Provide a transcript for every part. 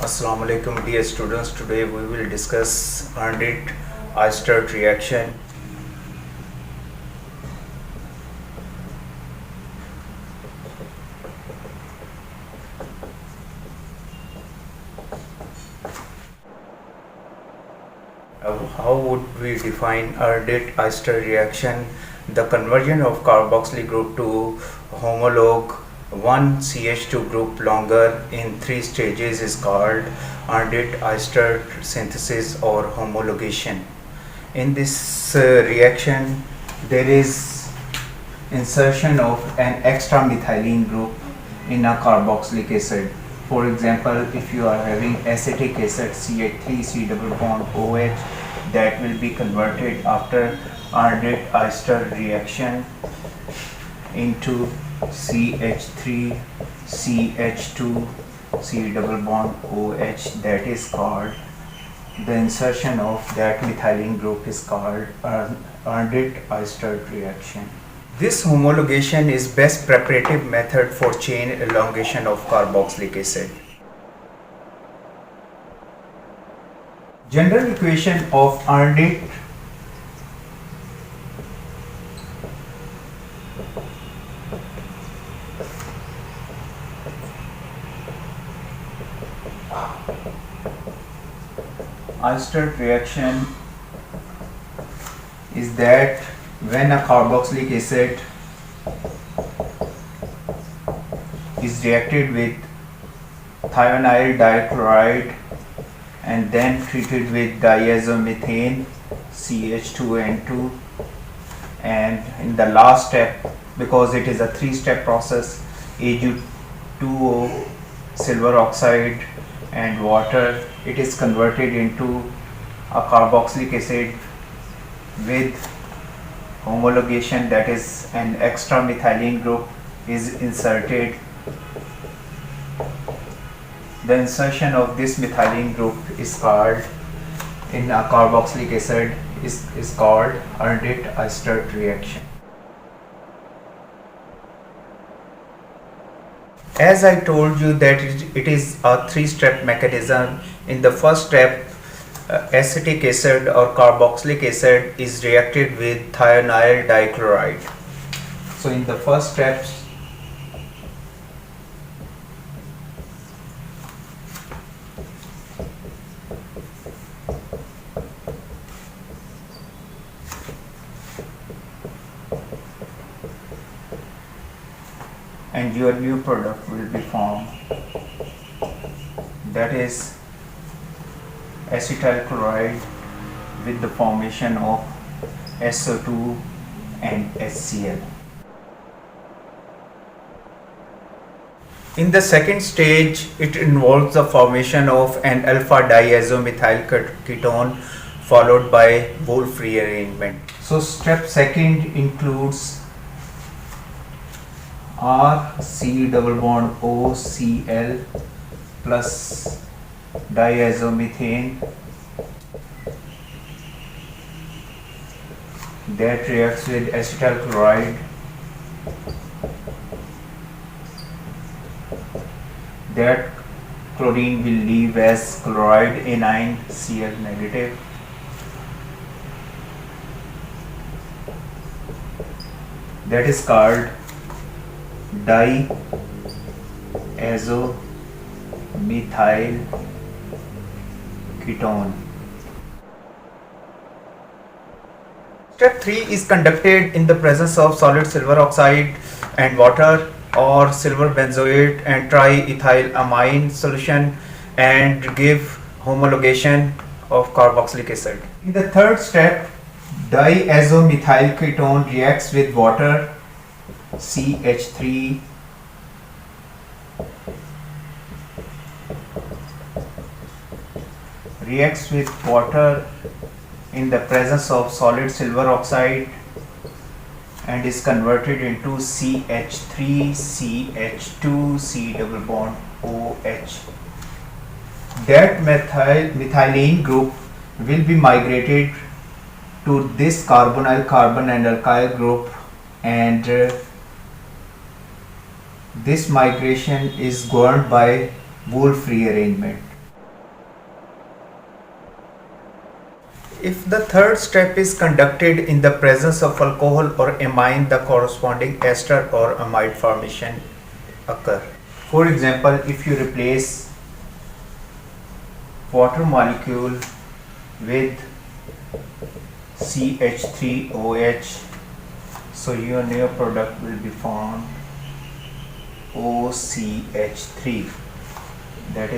Assalamu alaikum dear students. Today we will discuss Arndt-Weierstrass reaction. How would we define Arndt-Weierstrass reaction? The conversion of carboxylic group to homologue 1CH2 group longer in 3 stages is called Arndt-Weierstrass synthesis or homologation. In this reaction, there is insertion of an extra methylene group in a carboxylic acid. For example, if you are having acetic acid CH3 double bond OH, that will be converted after Arndt-Weierstrass reaction into CH3 CH2 C double bond OH. That is called, the insertion of that methylene group is called Arndt-Weierstrass reaction. This homologation is best preparative method for chain elongation of carboxylic acid. General equation of Arndt Weierstrass reaction is that when a carboxylic acid is reacted with thionyl dichloride and then treated with diazomethane CH2N2, and in the last step, because it is a 3-step process, Ag2O, silver oxide and water, it is converted into a carboxylic acid with homologation, that is an extra methylene group is inserted. The insertion of this methylene group is called, in a carboxylic acid, is called Arndt-Weierstrass reaction. As I told you that it is a 3-step mechanism. In the first step, acetic acid or carboxylic acid is reacted with thionyl dichloride. So in the first step, and your new product will be formed, that is acetyl chloride with the formation of SO2 and HCl. In the second stage, it involves the formation of an alpha diazomethyl ketone followed by Wolff rearrangement. So step second includes RC double bond OCl plus diazomethane that reacts with acetyl chloride. That chlorine will leave as chloride anion Cl negative. That is called diazomethyl ketone. Step 3 is conducted in the presence of solid silver oxide and water, or silver benzoate and triethylamine solution, and give homologation of carboxylic acid. In the third step, diazomethyl ketone reacts with water CH3 reacts with water in the presence of solid silver oxide and is converted into CH3 CH2 C double bond OH. That methylene group will be migrated to this carbonyl carbon and alkyl group, and this migration is governed by Wolff rearrangement. If the third step is conducted in the presence of alcohol or amine, the corresponding ester or amide formation occur. For example, if you replace water molecule with CH3OH, so your new product will be formed OCH3, that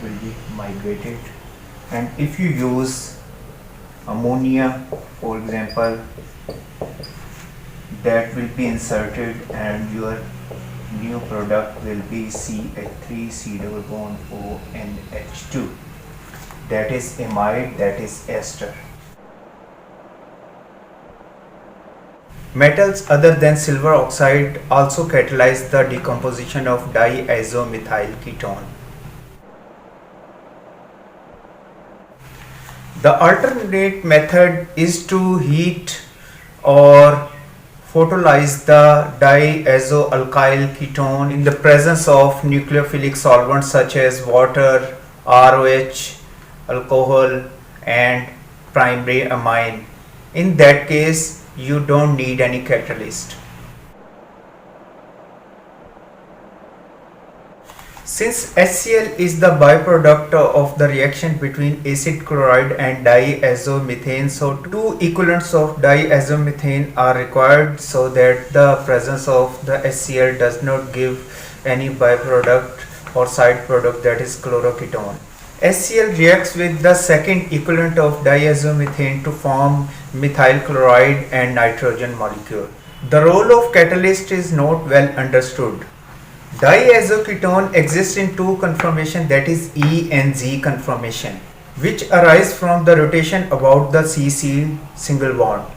will be migrated. And if you use ammonia, for example, that will be inserted and your new product will be CH3 C double bond ONH2, that is amide, that is ester. Metals other than silver oxide also catalyze the decomposition of diazomethyl ketone. The alternate method is to heat or photolyze the diazoalkyl ketone in the presence of nucleophilic solvents such as water, ROH, alcohol and primary amine. In that case, you don't need any catalyst. Since HCl is the byproduct of the reaction between acid chloride and diazomethane, so two equivalents of diazomethane are required so that the presence of the HCl does not give any byproduct or side product, that is chloroketone. HCl reacts with the second equivalent of diazomethane to form methyl chloride and nitrogen molecule. The role of catalyst is not well understood. Diazoketone exists in two conformations, that is E and Z conformation, which arise from the rotation about the CC single bond.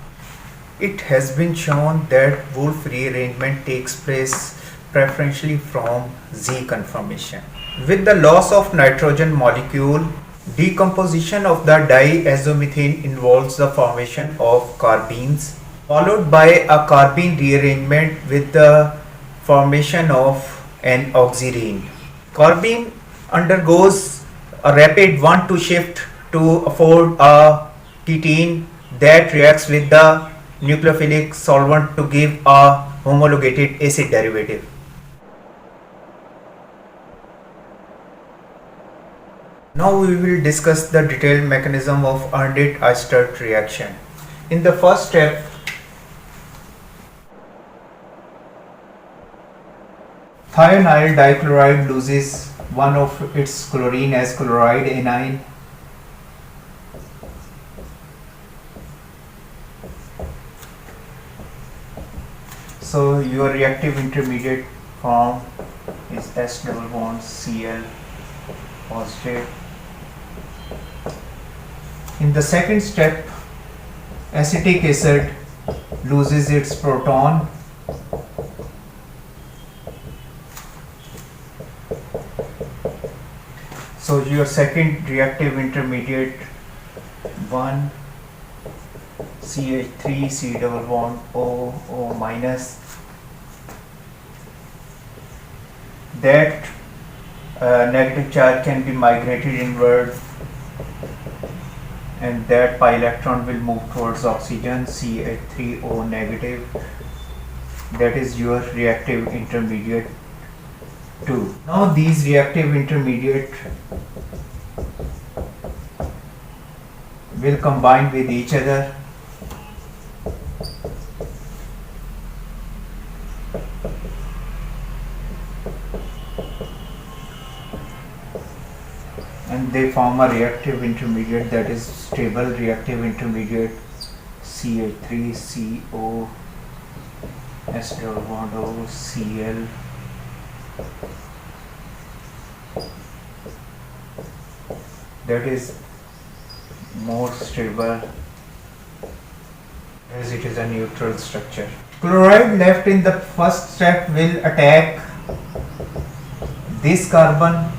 It has been shown that Wolff rearrangement takes place preferentially from Z conformation. With the loss of nitrogen molecule, decomposition of the diazomethane involves the formation of carbenes, followed by a carbene rearrangement with the formation of an oxyrene. Carbene undergoes a rapid 1,2 shift to afford a ketene that reacts with the nucleophilic solvent to give a homologated acid derivative. Now we will discuss the detailed mechanism of Arndt-Oesterdt reaction. In the first step, thionyl dichloride loses one of its chlorine as chloride anion. So your reactive intermediate form is S double bond Cl positive. In the second step, acetic acid loses its proton. So your second reactive intermediate 1 CH3 C double bond O minus, that negative charge can be migrated inward and that pi electron will move towards oxygen CH3O negative, that is your reactive intermediate 2. Now these reactive intermediate will combine with each other and they form a reactive intermediate, that is stable reactive intermediate CH3CO S double bond O Cl. That is more stable as it is a neutral structure. Chloride left in the first step will attack this carbon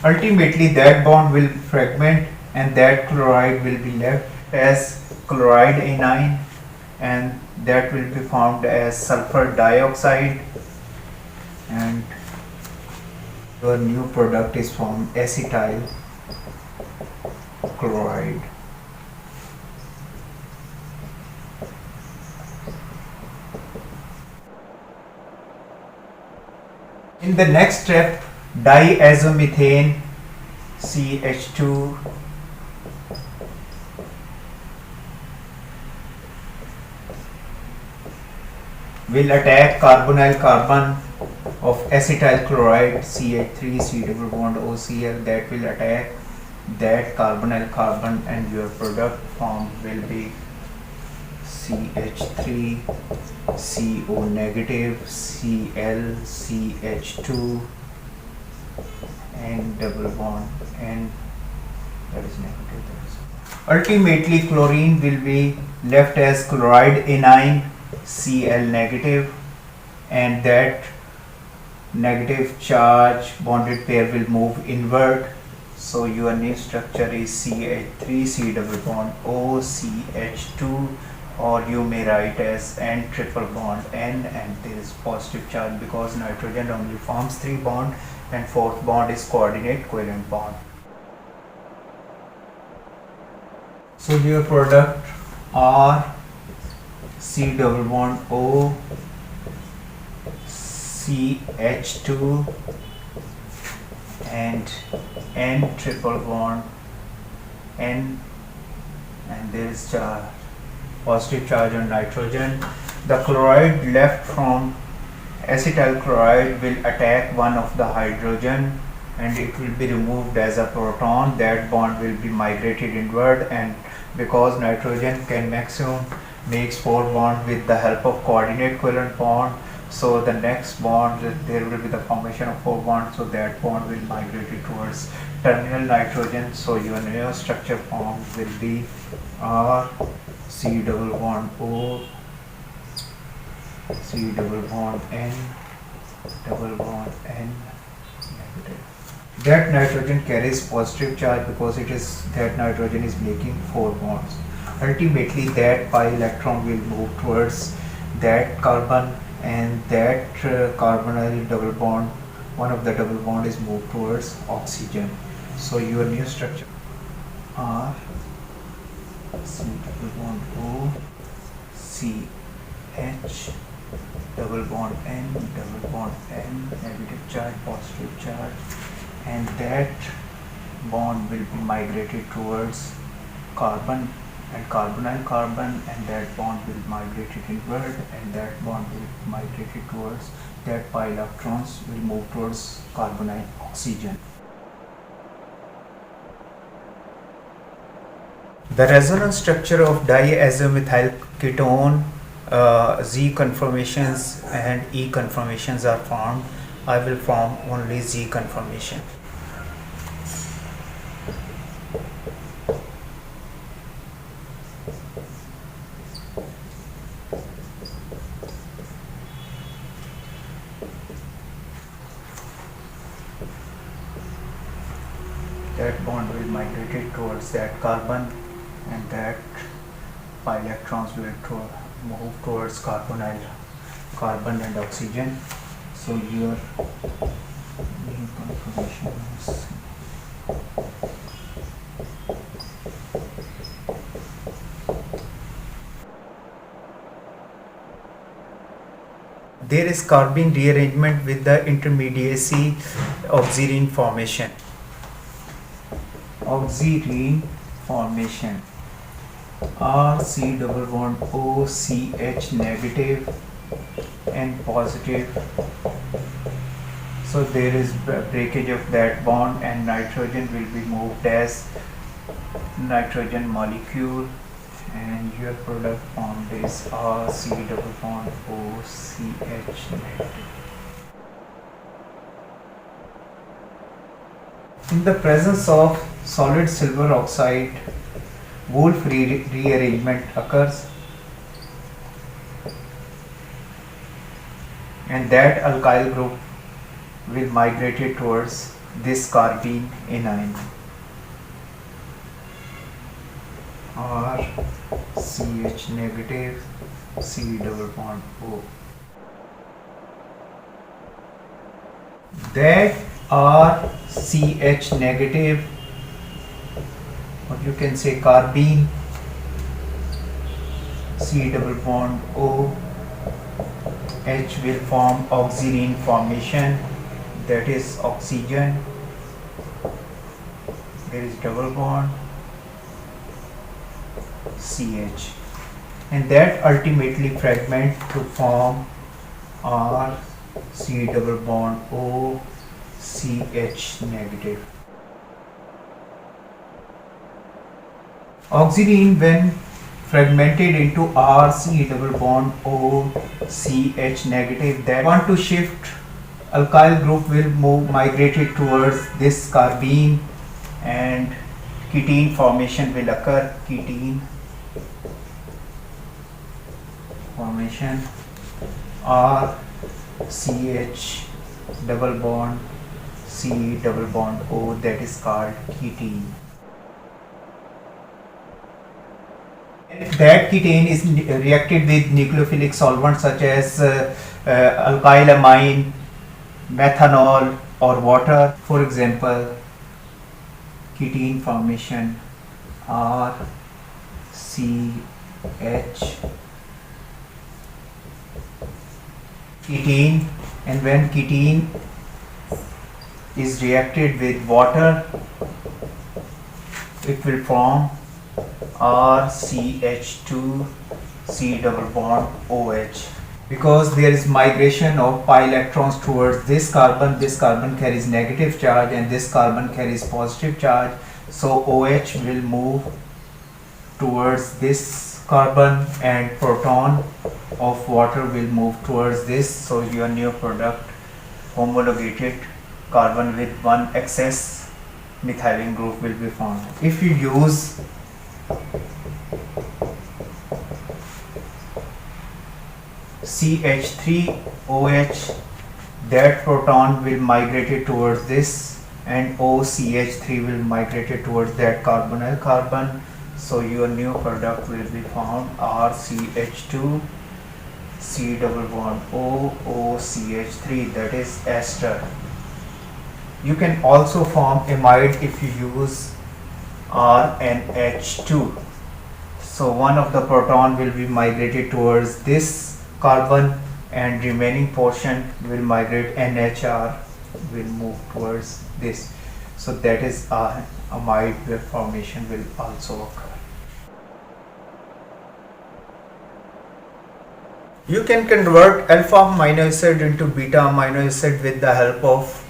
Ultimately, that bond will fragment and that chloride will be left as chloride anion, and that will be formed as sulfur dioxide, and your new product is formed acetyl chloride. In the next step, diazomethane CH2 will attack carbonyl carbon of acetyl chloride CH3 C double bond OCl, that will attack that carbonyl carbon, and your product form will be CH3 CO negative Cl CH2 and double bond N, that is negative. Ultimately, chlorine will be left as chloride anion Cl negative, and that negative charge bonded pair will move inward. So your new structure is CH3 C double bond O CH2, or you may write as N triple bond N, and there is positive charge because nitrogen only forms 3 bond and fourth bond is coordinate covalent bond. So your product R C double bond O CH2 and N triple bond N, and there is positive charge on nitrogen. The chloride left from acetyl chloride will attack one of the hydrogen and it will be removed as a proton. That bond will be migrated inward, and because nitrogen can maximum makes 4 bond with the help of coordinate covalent bond, so the next bond there will be the formation of 4 bonds, so that bond will migrate towards terminal nitrogen. So your new structure form will be R C double bond O C double bond N double bond N negative. That nitrogen carries positive charge because it is that nitrogen is making 4 bonds. Ultimately, that pi electron will move towards that carbon, and that carbonyl double bond, one of the double bond is moved towards oxygen. So your new structure R C double bond O C H double bond N double bond N, negative charge positive charge, and that bond will be migrated towards carbon and carbonyl carbon, and that bond will migrate inward, and that bond will migrate towards that pi electrons will move towards carbonyl oxygen. The resonance structure of diazomethyl ketone, Z conformations and E conformations are formed. I will form only Z conformation. That bond will migrate towards that carbon, and that pi electrons will move towards carbonyl carbon and oxygen. So your new conformation is there is carbene rearrangement with the intermediacy oxyrene formation. Oxyrene formation R C double bond O C H negative and positive. So there is breakage of that bond, and nitrogen will be moved as nitrogen molecule, and your product formed is R C double bond O C H negative. In the presence of solid silver oxide, Wolff rearrangement occurs, and that alkyl group will migrate towards this carbene anion, R CH negative C double bond O. That R CH negative, or you can say carbene C double bond O, H will form oxirene formation, that is oxygen. There is double bond CH, and that ultimately fragment to form R C double bond O CH negative. Oxirene, when fragmented into R C double bond O CH negative, that want to shift alkyl group will migrate towards this carbene, and ketene formation will occur. Ketene formation, R CH double bond C double bond O, that is called ketene. That ketane is reacted with nucleophilic solvents such as alkyl amine, methanol or water. For example, ketene formation R C H ketene, and when ketene is reacted with water, it will form RCH2 C double bond OH. Because there is migration of pi electrons towards this carbon carries negative charge and this carbon carries positive charge, so OH will move towards this carbon and proton of water will move towards this, so your new product homologated carbon with one excess methylene group will be formed. If you use CH3OH, that proton will migrate towards this and OCH3 will migrate towards that carbonyl carbon, so your new product will be found RCH2 C double bond O OCH3, that is ester. You can also form amide if you use RNH2. So one of the proton will be migrated towards this carbon and remaining portion will migrate, NHR will move towards this. So that is amide where formation will also occur. You can convert alpha amino acid into beta amino acid with the help of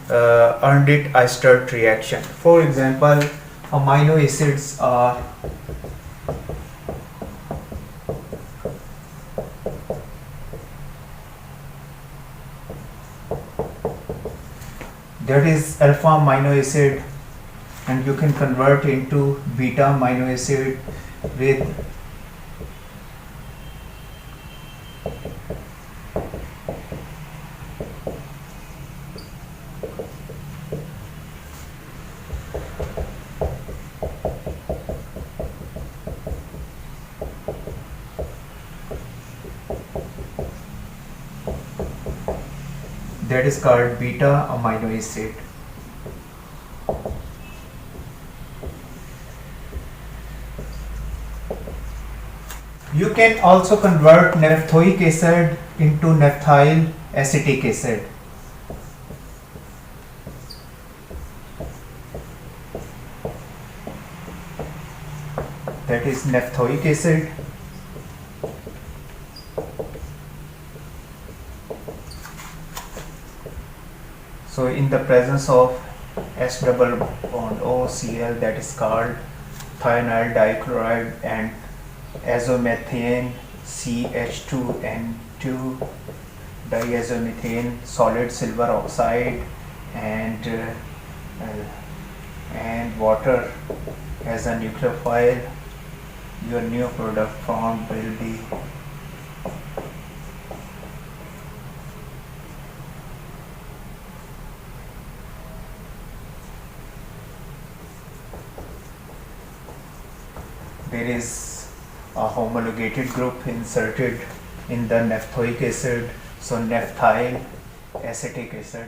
Erdős-Oesterdt reaction. For example, amino acids are that is alpha amino acid, and you can convert into beta amino acid with that is called beta amino acid. You can also convert naphthoic acid into naphthyl acetic acid. That is naphthoic acid. So in the presence of S double bond OCl, that is called thionyl dichloride, and azomethane CH2N2 diazomethane solid silver oxide and water as a nucleophile, your new product formed will be there is a homologated group inserted in the naphthoic acid, so naphthyl acetic acid.